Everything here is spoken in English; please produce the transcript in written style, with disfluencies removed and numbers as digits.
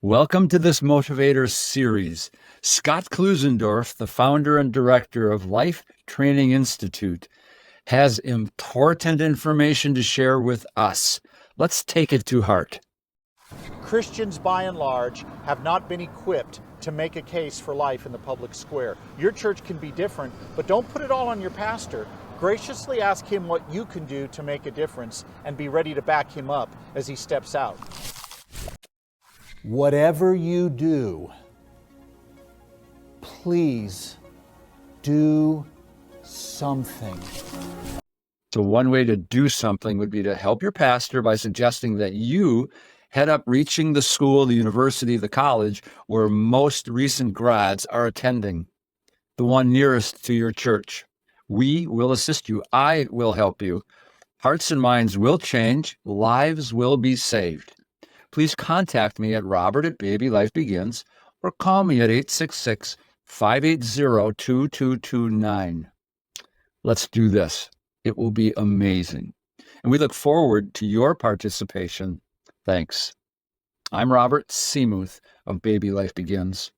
Welcome to this Motivator series. Scott Klusendorf, the founder and director of Life Training Institute, has important information to share with us. Let's take it to heart. Christians, by and large, have not been equipped to make a case for life in the public square. Your church can be different, but don't put it all on your pastor. Graciously ask him what you can do to make a difference and be ready to back him up as he steps out. Whatever you do, please do something. So one way to do something would be to help your pastor by suggesting that you head up reaching the school, the university, the college where most recent grads are attending, the one nearest to your church. We will assist you. I will help you. Hearts and minds will change. Lives will be saved. Please contact me at robert@babylifebegins or call me at 866-580-2229. Let's do this. It will be amazing. And we look forward to your participation. Thanks. I'm Robert Seamuth of Baby Life Begins.